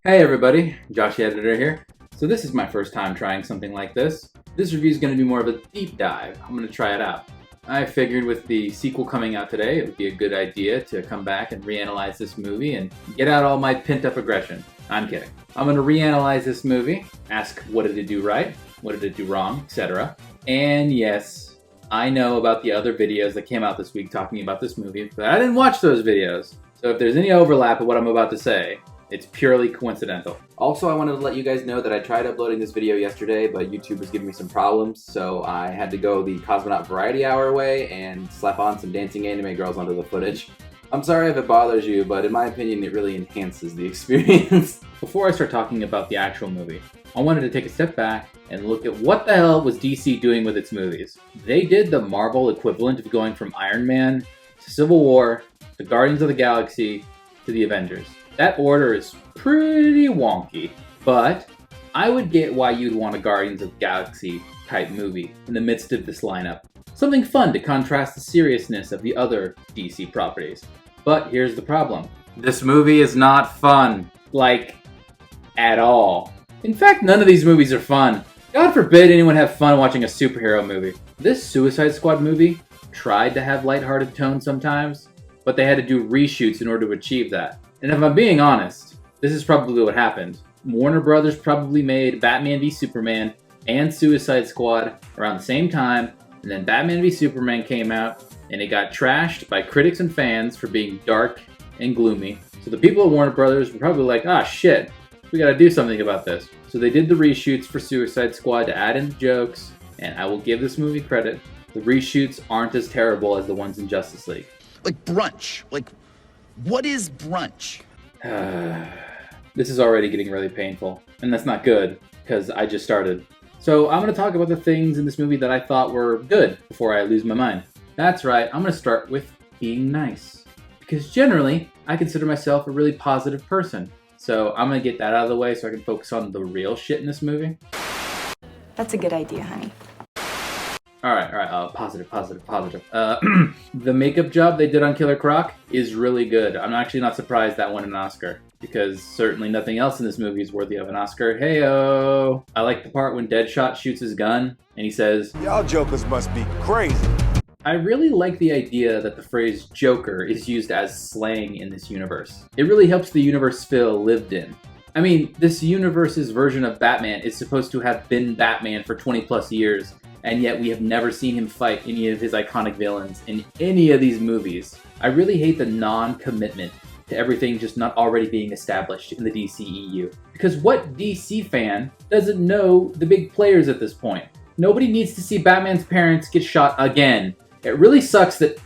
Hey everybody, Josh the Editor here. So this is my first time trying something like this. This review is going to be more of a deep dive. I'm going to try it out. I figured with the sequel coming out today, it would be a good idea to come back and reanalyze this movie and get out all my pent-up aggression. I'm kidding. I'm going to reanalyze this movie, ask what did it do right, what did it do wrong, etc. And yes, I know about the other videos that came out this week talking about this movie, but I didn't watch those videos. So if there's any overlap of what I'm about to say, it's purely coincidental. Also, I wanted to let you guys know that I tried uploading this video yesterday, but YouTube was giving me some problems, so I had to go the Cosmonaut Variety Hour way and slap on some dancing anime girls onto the footage. I'm sorry if it bothers you, but in my opinion, it really enhances the experience. Before I start talking about the actual movie, I wanted to take a step back and look at what the hell was DC doing with its movies. They did the Marvel equivalent of going from Iron Man to Civil War to Guardians of the Galaxy to the Avengers. That order is pretty wonky, but I would get why you'd want a Guardians of the Galaxy type movie in the midst of this lineup. Something fun to contrast the seriousness of the other DC properties. But here's the problem. This movie is not fun. Like, at all. In fact, none of these movies are fun. God forbid anyone have fun watching a superhero movie. This Suicide Squad movie tried to have lighthearted tone sometimes, but they had to do reshoots in order to achieve that. And if I'm being honest, this is probably what happened. Warner Brothers probably made Batman v Superman and Suicide Squad around the same time, and then Batman v Superman came out, and it got trashed by critics and fans for being dark and gloomy. So the people at Warner Brothers were probably like, ah shit, we gotta do something about this. So they did the reshoots for Suicide Squad to add in jokes, and I will give this movie credit. The reshoots aren't as terrible as the ones in Justice League. Like brunch, what is brunch? This is already getting really painful, and that's not good, because I just started. So I'm going to talk about the things in this movie that I thought were good before I lose my mind. That's right, I'm going to start with being nice. Because generally, I consider myself a really positive person. So I'm going to get that out of the way so I can focus on the real shit in this movie. That's a good idea, honey. Alright, positive. The makeup job they did on Killer Croc is really good. I'm actually not surprised that won an Oscar, because certainly nothing else in this movie is worthy of an Oscar. Heyo! I like the part when Deadshot shoots his gun, and he says, "Y'all jokers must be crazy." I really like the idea that the phrase Joker is used as slang in this universe. It really helps the universe feel lived in. I mean, this universe's version of Batman is supposed to have been Batman for 20 plus years, and yet we have never seen him fight any of his iconic villains in any of these movies. I really hate the non-commitment to everything just not already being established in the DCEU. Because what DC fan doesn't know the big players at this point? Nobody needs to see Batman's parents get shot again. It really sucks that...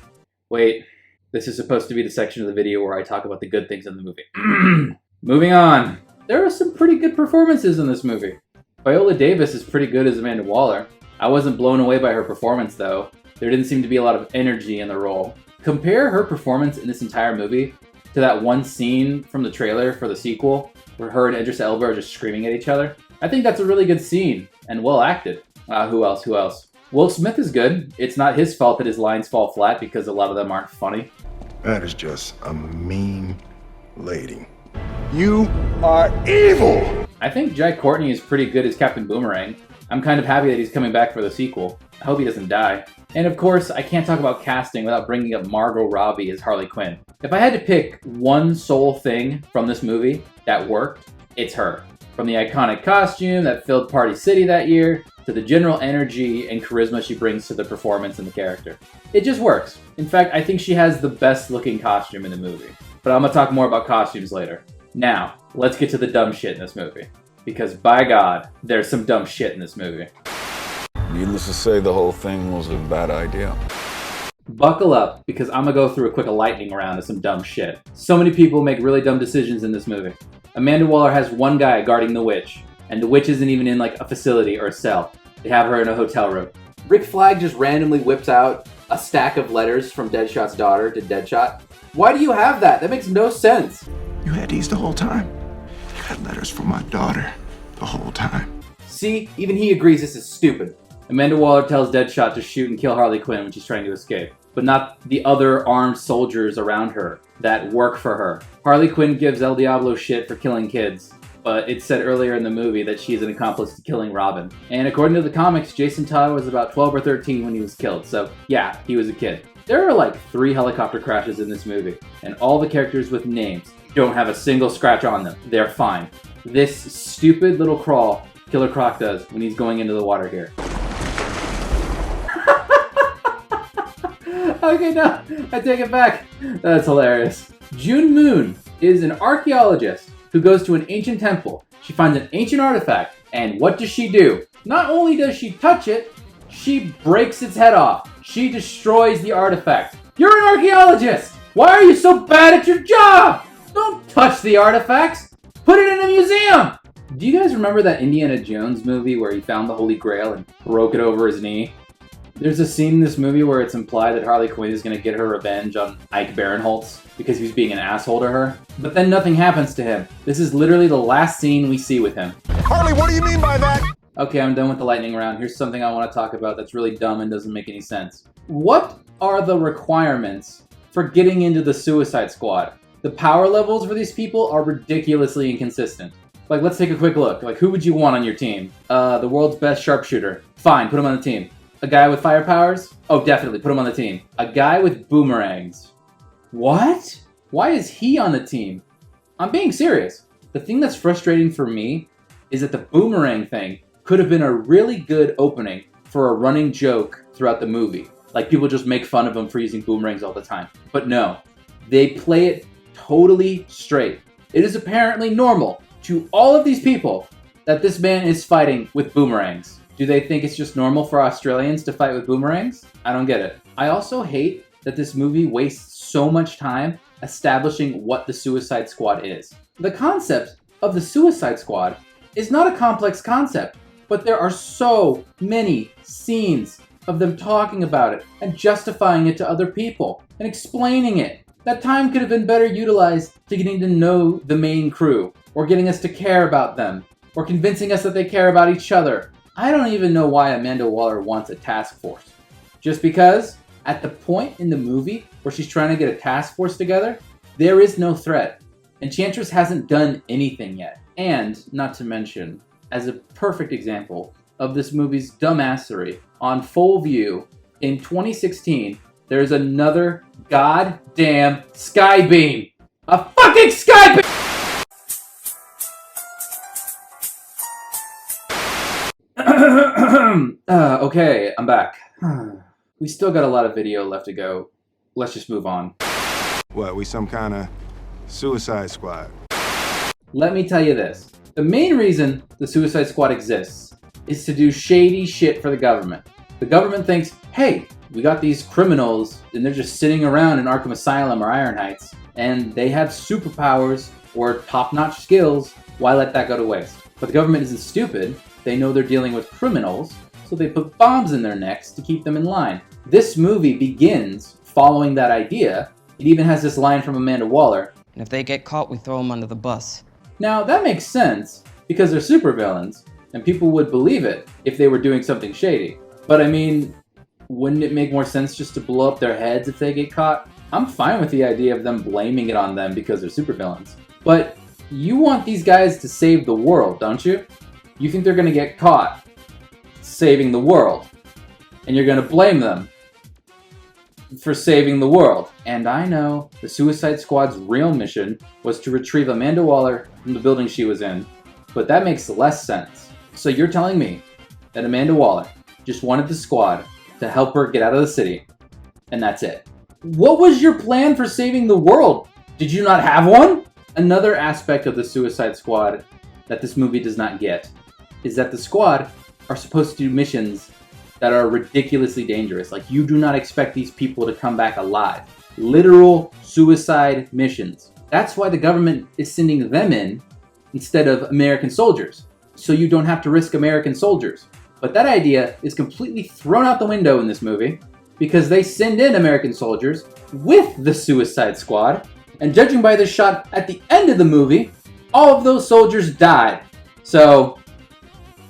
Wait, this is supposed to be the section of the video where I talk about the good things in the movie. Moving on. There are some pretty good performances in this movie. Viola Davis is pretty good as Amanda Waller. I wasn't blown away by her performance though. There didn't seem to be a lot of energy in the role. Compare her performance in this entire movie to that one scene from the trailer for the sequel where her and Idris Elba are just screaming at each other. I think that's a really good scene and well acted. Who else? Will Smith is good. It's not his fault that his lines fall flat because a lot of them aren't funny. That is just a mean lady. You are evil! I think Jai Courtney is pretty good as Captain Boomerang. I'm kind of happy that he's coming back for the sequel. I hope he doesn't die. And of course, I can't talk about casting without bringing up Margot Robbie as Harley Quinn. If I had to pick one sole thing from this movie that worked, it's her. From the iconic costume that filled Party City that year, to the general energy and charisma she brings to the performance and the character. It just works. In fact, I think she has the best looking costume in the movie. But I'm gonna talk more about costumes later. Now, let's get to the dumb shit in this movie. Because by God, there's some dumb shit in this movie. Needless to say, the whole thing was a bad idea. Buckle up, because I'm gonna go through a quick lightning round of some dumb shit. So many people make really dumb decisions in this movie. Amanda Waller has one guy guarding the witch, and the witch isn't even in like a facility or a cell. They have her in a hotel room. Rick Flag just randomly whips out a stack of letters from Deadshot's daughter to Deadshot. Why do you have that? That makes no sense. You had these the whole time. You had letters from my daughter the whole time. See, even he agrees this is stupid. Amanda Waller tells Deadshot to shoot and kill Harley Quinn when she's trying to escape, but not the other armed soldiers around her that work for her. Harley Quinn gives El Diablo shit for killing kids, but it said earlier in the movie that she's an accomplice to killing Robin. And according to the comics, Jason Todd was about 12 or 13 when he was killed, so yeah, he was a kid. There are like 3 helicopter crashes in this movie, and all the characters with names don't have a single scratch on them. They're fine. This stupid little crawl Killer Croc does when he's going into the water here. Okay, no, I take it back. That's hilarious. June Moon is an archaeologist who goes to an ancient temple. She finds an ancient artifact, and what does she do? Not only does she touch it, she breaks its head off. She destroys the artifact. You're an archaeologist! Why are you so bad at your job? Don't touch the artifacts! Put it in a museum! Do you guys remember that Indiana Jones movie where he found the Holy Grail and broke it over his knee? There's a scene in this movie where it's implied that Harley Quinn is going to get her revenge on Ike Barinholtz because he was being an asshole to her. But then nothing happens to him. This is literally the last scene we see with him. Harley, what do you mean by that? Okay, I'm done with the lightning round. Here's something I want to talk about that's really dumb and doesn't make any sense. What are the requirements for getting into the Suicide Squad? The power levels for these people are ridiculously inconsistent. Like, let's take a quick look. Like, who would you want on your team? The world's best sharpshooter. Fine, put him on the team. A guy with fire powers? Oh, definitely, put him on the team. A guy with boomerangs. What? Why is he on the team? I'm being serious. The thing that's frustrating for me is that the boomerang thing could have been a really good opening for a running joke throughout the movie. Like, people just make fun of him for using boomerangs all the time. But no, they play it totally straight. It is apparently normal to all of these people that this man is fighting with boomerangs. Do they think it's just normal for Australians to fight with boomerangs? I don't get it. I also hate that this movie wastes so much time establishing what the Suicide Squad is. The concept of the Suicide Squad is not a complex concept, but there are so many scenes of them talking about it and justifying it to other people and explaining it. That time could have been better utilized to getting to know the main crew, or getting us to care about them, or convincing us that they care about each other. I don't even know why Amanda Waller wants a task force. Just because, at the point in the movie where she's trying to get a task force together, there is no threat. Enchantress hasn't done anything yet. And, not to mention, as a perfect example of this movie's dumbassery, on full view, in 2016, there's another goddamn Skybeam! A fucking Skybeam! Okay, I'm back. We still got a lot of video left to go. Let's just move on. What, we some kind of Suicide Squad? Let me tell you this. The main reason the Suicide Squad exists is to do shady shit for the government. The government thinks, hey, we got these criminals and they're just sitting around in Arkham Asylum or Iron Heights and they have superpowers or top-notch skills. Why let that go to waste? But the government isn't stupid. They know they're dealing with criminals, so they put bombs in their necks to keep them in line. This movie begins following that idea. It even has this line from Amanda Waller. And if they get caught, we throw them under the bus. Now, that makes sense, because they're supervillains, and people would believe it if they were doing something shady. But I mean, wouldn't it make more sense just to blow up their heads if they get caught? I'm fine with the idea of them blaming it on them because they're supervillains. But you want these guys to save the world, don't you? You think they're gonna get caught saving the world, and you're gonna blame them for saving the world. And I know the Suicide Squad's real mission was to retrieve Amanda Waller from the building she was in, but that makes less sense. So you're telling me that Amanda Waller just wanted the squad to help her get out of the city, and that's it? What was your plan for saving the world? Did you not have one? Another aspect of the Suicide Squad that this movie does not get is that the squad are supposed to do missions that are ridiculously dangerous. Like, you do not expect these people to come back alive. Literal suicide missions. That's why the government is sending them in instead of American soldiers. So you don't have to risk American soldiers. But that idea is completely thrown out the window in this movie because they send in American soldiers with the Suicide Squad. And judging by the shot at the end of the movie, all of those soldiers died. So,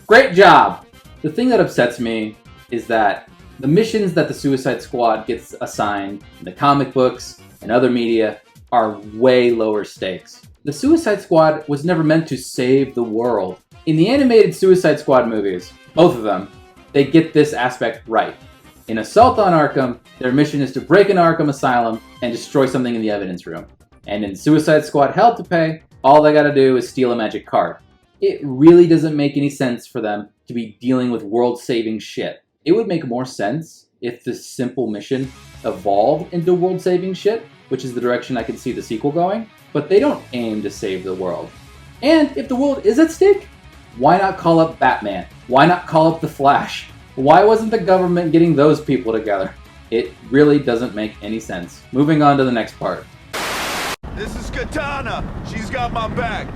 great job. The thing that upsets me is that the missions that the Suicide Squad gets assigned in the comic books and other media are way lower stakes. The Suicide Squad was never meant to save the world. In the animated Suicide Squad movies, both of them, they get this aspect right. In Assault on Arkham, their mission is to break into Arkham Asylum and destroy something in the evidence room. And in Suicide Squad Hell to Pay, all they gotta do is steal a magic card. It really doesn't make any sense for them to be dealing with world-saving shit. It would make more sense if this simple mission evolved into world-saving shit, which is the direction I can see the sequel going, but they don't aim to save the world. And if the world is at stake, why not call up Batman? Why not call up the Flash? Why wasn't the government getting those people together? It really doesn't make any sense. Moving on to the next part. This is Katana. She's got my back.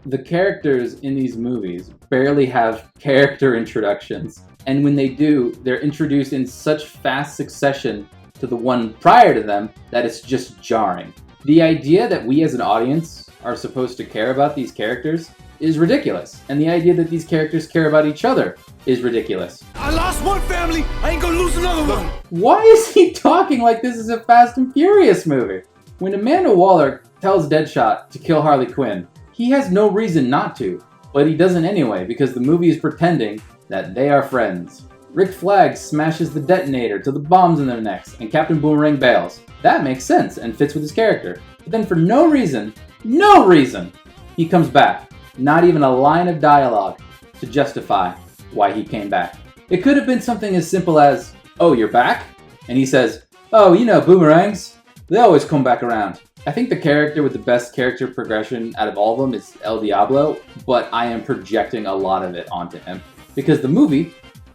The characters in these movies barely have character introductions, and when they do, they're introduced in such fast succession to the one prior to them that it's just jarring. The idea that we as an audience are supposed to care about these characters is ridiculous, and the idea that these characters care about each other is ridiculous. I lost one family. I ain't gonna lose another one. Why is he talking like this is a Fast and Furious movie? When Amanda Waller tells Deadshot to kill Harley Quinn, he has no reason not to, but he doesn't anyway because the movie is pretending that they are friends. Rick Flag smashes the detonator to the bombs in their necks, and Captain Boomerang bails. That makes sense and fits with his character. But then for no reason, he comes back. Not even a line of dialogue to justify why he came back. It could have been something as simple as, "Oh, you're back?" And he says, "Oh, you know, boomerangs, they always come back around." I think the character with the best character progression out of all of them is El Diablo, but I am projecting a lot of it onto him. Because the movie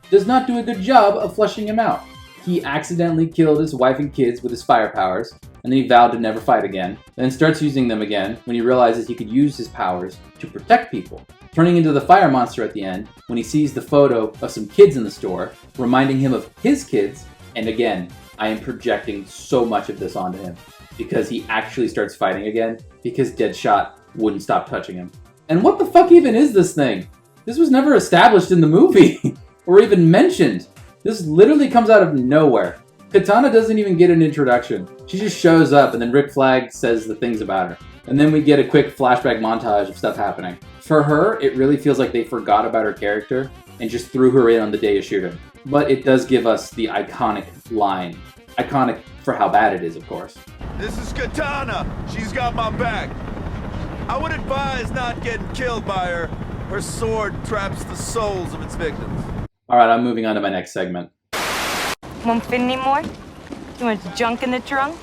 does not do a good job of fleshing him out. He accidentally killed his wife and kids with his fire powers, and then he vowed to never fight again, then starts using them again when he realizes he could use his powers to protect people, turning into the fire monster at the end when he sees the photo of some kids in the store, reminding him of his kids, and again, I am projecting so much of this onto him, because he actually starts fighting again, because Deadshot wouldn't stop touching him. And what the fuck even is this thing? This was never established in the movie, or even mentioned. This literally comes out of nowhere. Katana doesn't even get an introduction. She just shows up and then Rick Flag says the things about her. And then we get a quick flashback montage of stuff happening. For her, it really feels like they forgot about her character and just threw her in on the day of shooting. But it does give us the iconic line. Iconic for how bad it is, of course. This is Katana. She's got my back. I would advise not getting killed by her. Her sword traps the souls of its victims. Alright, I'm moving on to my next segment. Won't fit anymore? Too much junk in the trunk?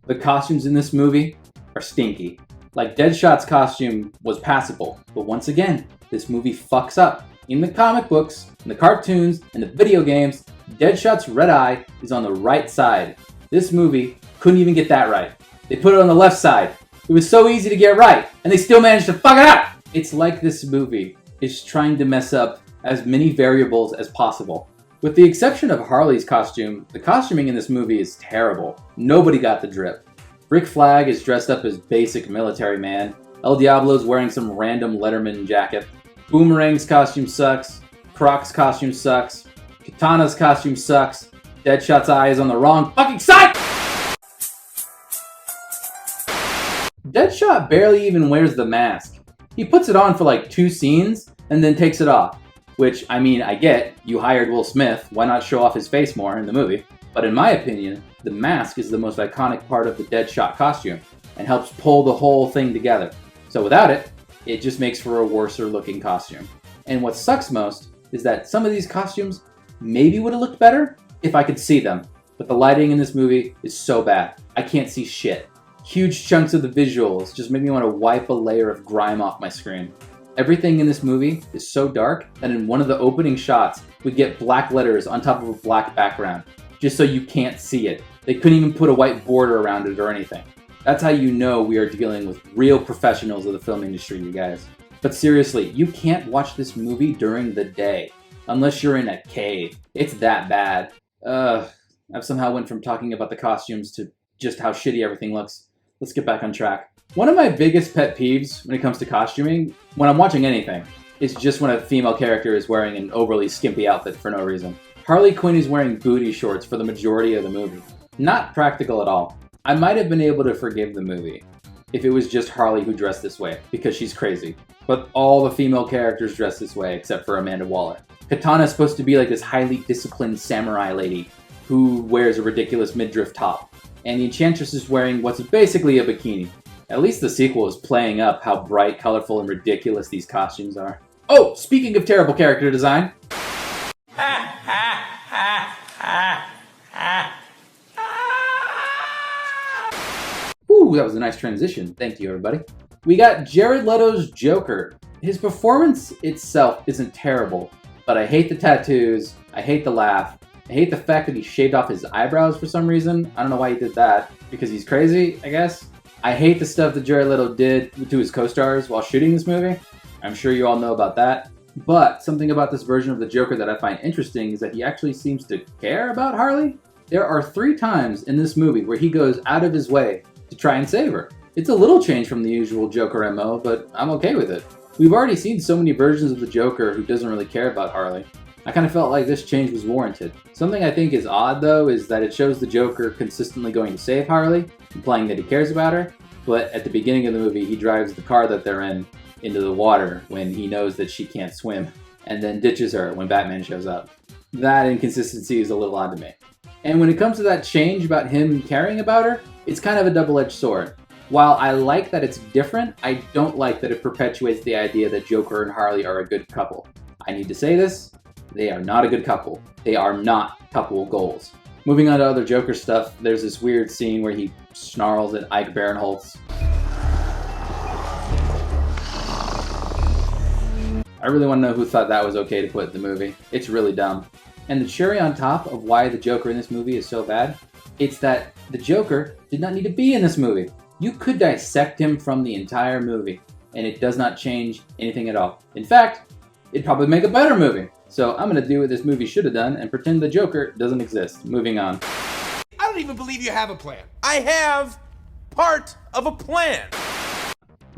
The costumes in this movie are stinky. Like Deadshot's costume was passable, but once again, this movie fucks up. In the comic books, in the cartoons, and the video games, Deadshot's red eye is on the right side. This movie couldn't even get that right. They put it on the left side. It was so easy to get right, and they still managed to fuck it up! It's like this movie is trying to mess up as many variables as possible. With the exception of Harley's costume, the costuming in this movie is terrible. Nobody got the drip. Rick Flag is dressed up as basic military man. El Diablo's wearing some random Letterman jacket. Boomerang's costume sucks. Croc's costume sucks. Katana's costume sucks. Deadshot's eye is on the wrong fucking side! Deadshot barely even wears the mask. He puts it on for like 2 scenes and then takes it off. Which, I mean, I get, you hired Will Smith, why not show off his face more in the movie? But in my opinion, the mask is the most iconic part of the Deadshot costume and helps pull the whole thing together. So without it, it just makes for a worser looking costume. And what sucks most is that some of these costumes maybe would have looked better if I could see them. But the lighting in this movie is so bad. I can't see shit. Huge chunks of the visuals just make me want to wipe a layer of grime off my screen. Everything in this movie is so dark that in one of the opening shots, we get black letters on top of a black background, just so you can't see it. They couldn't even put a white border around it or anything. That's how you know we are dealing with real professionals of the film industry, you guys. But seriously, you can't watch this movie during the day, unless you're in a cave. It's that bad. I've somehow went from talking about the costumes to just how shitty everything looks. Let's get back on track. One of my biggest pet peeves when it comes to costuming, when I'm watching anything, is just when a female character is wearing an overly skimpy outfit for no reason. Harley Quinn is wearing booty shorts for the majority of the movie. Not practical at all. I might have been able to forgive the movie if it was just Harley who dressed this way, because she's crazy. But all the female characters dress this way, except for Amanda Waller. Katana's supposed to be like this highly disciplined samurai lady who wears a ridiculous midriff top. And the Enchantress is wearing what's basically a bikini. At least the sequel is playing up how bright, colorful, and ridiculous these costumes are. Oh, speaking of terrible character design. Ooh, that was a nice transition. Thank you, everybody. We got Jared Leto's Joker. His performance itself isn't terrible, but I hate the tattoos, I hate the laugh, I hate the fact that he shaved off his eyebrows for some reason. I don't know why he did that, because he's crazy, I guess. I hate the stuff that Jared Leto did to his co-stars while shooting this movie. I'm sure you all know about that. But something about this version of the Joker that I find interesting is that he actually seems to care about Harley. There are 3 times in this movie where he goes out of his way to try and save her. It's a little change from the usual Joker MO, but I'm okay with it. We've already seen so many versions of the Joker who doesn't really care about Harley. I kind of felt like this change was warranted. Something I think is odd though is that it shows the Joker consistently going to save Harley, implying that he cares about her, but at the beginning of the movie he drives the car that they're in into the water when he knows that she can't swim, and then ditches her when Batman shows up. That inconsistency is a little odd to me. And when it comes to that change about him caring about her, it's kind of a double-edged sword. While I like that it's different, I don't like that it perpetuates the idea that Joker and Harley are a good couple. I need to say this, they are not a good couple. They are not couple goals. Moving on to other Joker stuff, there's this weird scene where he snarls at Ike Barinholtz. I really want to know who thought that was okay to put in the movie. It's really dumb. And the cherry on top of why the Joker in this movie is so bad, it's that the Joker did not need to be in this movie. You could dissect him from the entire movie, and it does not change anything at all. In fact, it'd probably make a better movie. So I'm going to do what this movie should have done and pretend the Joker doesn't exist. Moving on. I don't even believe you have a plan. I have part of a plan.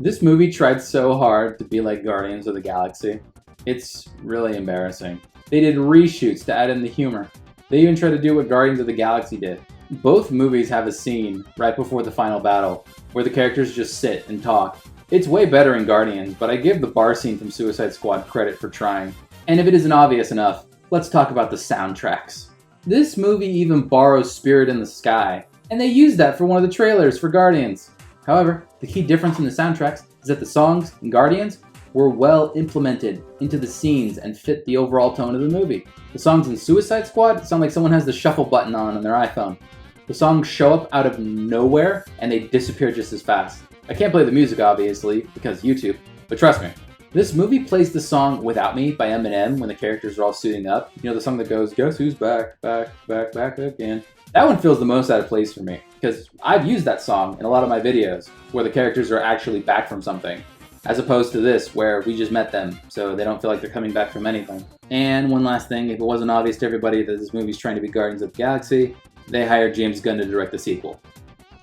This movie tried so hard to be like Guardians of the Galaxy. It's really embarrassing. They did reshoots to add in the humor. They even tried to do what Guardians of the Galaxy did. Both movies have a scene right before the final battle where the characters just sit and talk. It's way better in Guardians, but I give the bar scene from Suicide Squad credit for trying. And if it isn't obvious enough, let's talk about the soundtracks. This movie even borrows Spirit in the Sky, and they used that for one of the trailers for Guardians. However, the key difference in the soundtracks is that the songs in Guardians were well implemented into the scenes and fit the overall tone of the movie. The songs in Suicide Squad sound like someone has the shuffle button on their iPhone. The songs show up out of nowhere and they disappear just as fast. I can't play the music obviously because YouTube, but trust me. This movie plays the song Without Me by Eminem when the characters are all suiting up. You know, the song that goes, guess who's back, back, back, back again. That one feels the most out of place for me, because I've used that song in a lot of my videos where the characters are actually back from something, as opposed to this where we just met them, so they don't feel like they're coming back from anything. And one last thing, if it wasn't obvious to everybody that this movie's trying to be Guardians of the Galaxy, they hired James Gunn to direct the sequel.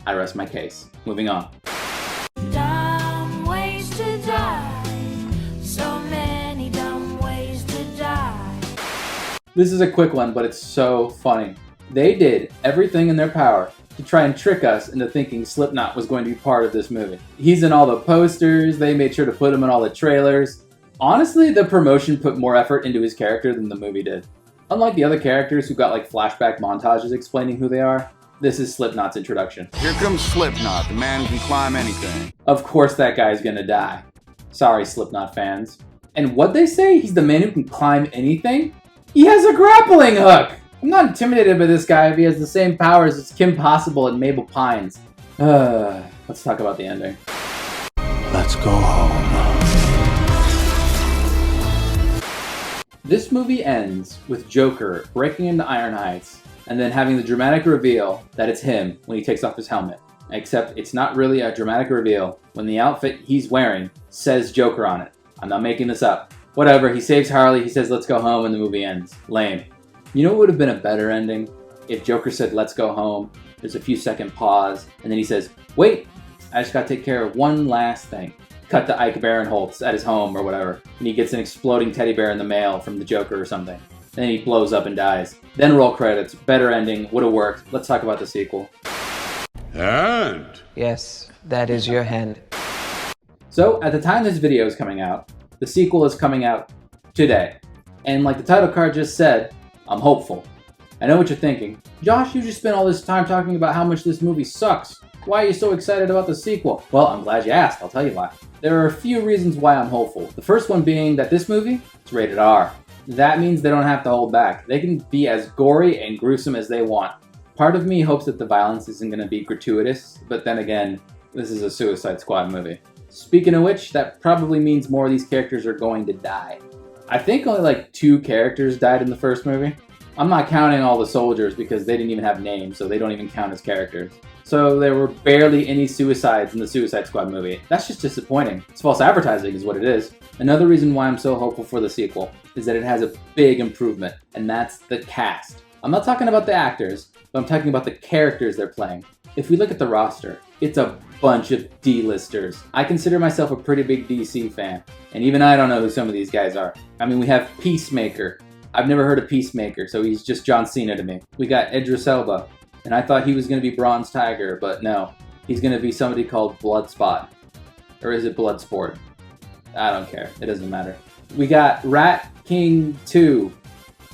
I rest my case. Moving on. Dumb ways to die. So many dumb ways to die. This is a quick one, but it's so funny. They did everything in their power to try and trick us into thinking Slipknot was going to be part of this movie. He's in all the posters, they made sure to put him in all the trailers. Honestly, the promotion put more effort into his character than the movie did. Unlike the other characters who got like flashback montages explaining who they are, this is Slipknot's introduction. Here comes Slipknot, the man who can climb anything. Of course that guy's gonna die. Sorry, Slipknot fans. And what'd they say? He's the man who can climb anything? He has a grappling hook! I'm not intimidated by this guy if he has the same powers as Kim Possible and Mabel Pines. Let's talk about the ending. Let's go home. This movie ends with Joker breaking into Iron Heights and then having the dramatic reveal that it's him when he takes off his helmet. Except it's not really a dramatic reveal when the outfit he's wearing says Joker on it. I'm not making this up. Whatever, he saves Harley, he says let's go home, and the movie ends. Lame. You know what would have been a better ending? If Joker said let's go home, there's a few second pause, and then he says, wait, I just gotta take care of one last thing. Cut to Ike Barinholtz at his home or whatever, and he gets an exploding teddy bear in the mail from the Joker or something. Then he blows up and dies. Then roll credits. Better ending, would have worked. Let's talk about the sequel. And? Yes, that is your hand. So, at the time this video is coming out, the sequel is coming out today. And like the title card just said, I'm hopeful. I know what you're thinking. Josh, you just spent all this time talking about how much this movie sucks. Why are you so excited about the sequel? Well, I'm glad you asked. I'll tell you why. There are a few reasons why I'm hopeful. The first one being that this movie is rated R. That means they don't have to hold back. They can be as gory and gruesome as they want. Part of me hopes that the violence isn't going to be gratuitous, but then again, this is a Suicide Squad movie. Speaking of which, that probably means more of these characters are going to die. I think only like 2 characters died in the first movie. I'm not counting all the soldiers because they didn't even have names, so they don't even count as characters. So there were barely any suicides in the Suicide Squad movie. That's just disappointing. It's false advertising is what it is. Another reason why I'm so hopeful for the sequel is that it has a big improvement, and that's the cast. I'm not talking about the actors, but I'm talking about the characters they're playing. If we look at the roster, it's a bunch of D-listers. I consider myself a pretty big DC fan, and even I don't know who some of these guys are. I mean, we have Peacemaker. I've never heard of Peacemaker, so he's just John Cena to me. We got Idris Elba, and I thought he was going to be Bronze Tiger, but no. He's going to be somebody called Bloodspot. Or is it Bloodsport? I don't care. It doesn't matter. We got Rat King 2.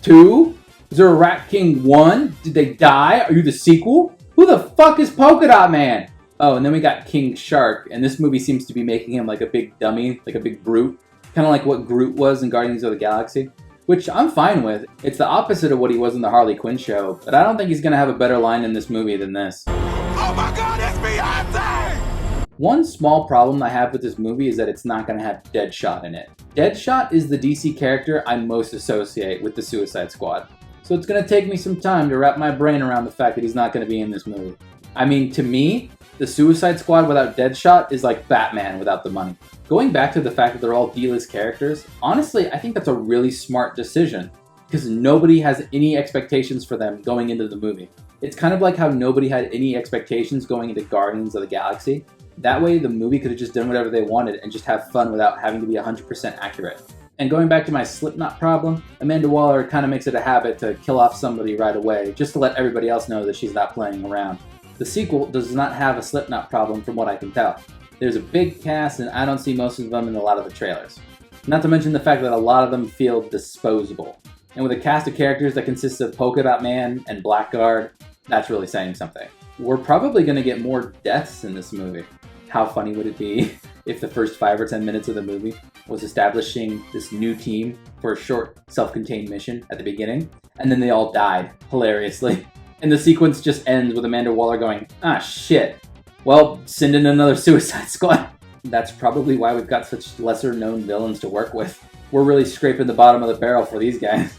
2? Is there a Rat King 1? Did they die? Are you the sequel? Who the fuck is Polka Dot Man? Oh, and then we got King Shark, and this movie seems to be making him like a big dummy, like a big brute. Kind of like what Groot was in Guardians of the Galaxy. Which I'm fine with. It's the opposite of what he was in the Harley Quinn show, but I don't think he's gonna have a better line in this movie than this. Oh my god, it's Beyonce! One small problem I have with this movie is that it's not gonna have Deadshot in it. Deadshot is the DC character I most associate with the Suicide Squad. So it's gonna take me some time to wrap my brain around the fact that he's not gonna be in this movie. I mean, to me, the Suicide Squad without Deadshot is like Batman without the money. Going back to the fact that they're all D-list characters, honestly, I think that's a really smart decision because nobody has any expectations for them going into the movie. It's kind of like how nobody had any expectations going into Guardians of the Galaxy. That way, the movie could have just done whatever they wanted and just have fun without having to be 100% accurate. And going back to my Slipknot problem, Amanda Waller kind of makes it a habit to kill off somebody right away just to let everybody else know that she's not playing around. The sequel does not have a Slipknot problem from what I can tell. There's a big cast and I don't see most of them in a lot of the trailers. Not to mention the fact that a lot of them feel disposable. And with a cast of characters that consists of Polka Dot Man and Blackguard, that's really saying something. We're probably going to get more deaths in this movie. How funny would it be if the first 5 or 10 minutes of the movie was establishing this new team for a short self-contained mission at the beginning, and then they all died hilariously. And the sequence just ends with Amanda Waller going, ah shit, well, send in another Suicide Squad. That's probably why we've got such lesser known villains to work with. We're really scraping the bottom of the barrel for these guys.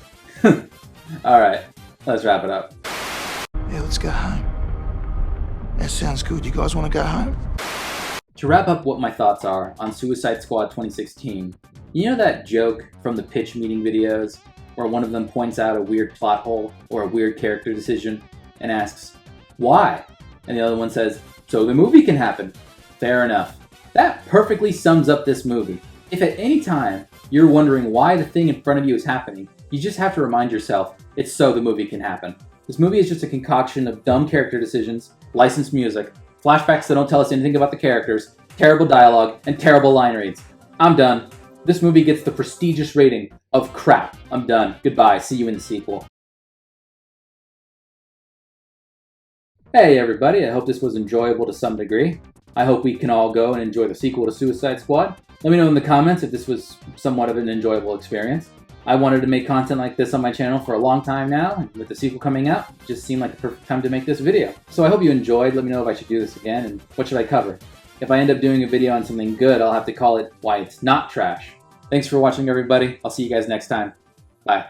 Alright, let's wrap it up. Yeah, let's go home. That sounds good. You guys want to go home? To wrap up what my thoughts are on Suicide Squad 2016, you know that joke from the pitch meeting videos where one of them points out a weird plot hole or a weird character decision and asks, why? And the other one says, so the movie can happen. Fair enough. That perfectly sums up this movie. If at any time you're wondering why the thing in front of you is happening, you just have to remind yourself, it's so the movie can happen. This movie is just a concoction of dumb character decisions, licensed music, flashbacks that don't tell us anything about the characters, terrible dialogue, and terrible line reads. I'm done. This movie gets the prestigious rating of crap. I'm done. Goodbye. See you in the sequel. Hey everybody, I hope this was enjoyable to some degree. I hope we can all go and enjoy the sequel to Suicide Squad. Let me know in the comments if this was somewhat of an enjoyable experience. I wanted to make content like this on my channel for a long time now, and with the sequel coming out, it just seemed like the perfect time to make this video. So I hope you enjoyed. Let me know if I should do this again, and what should I cover? If I end up doing a video on something good, I'll have to call it Why It's Not Trash. Thanks for watching everybody. I'll see you guys next time. Bye.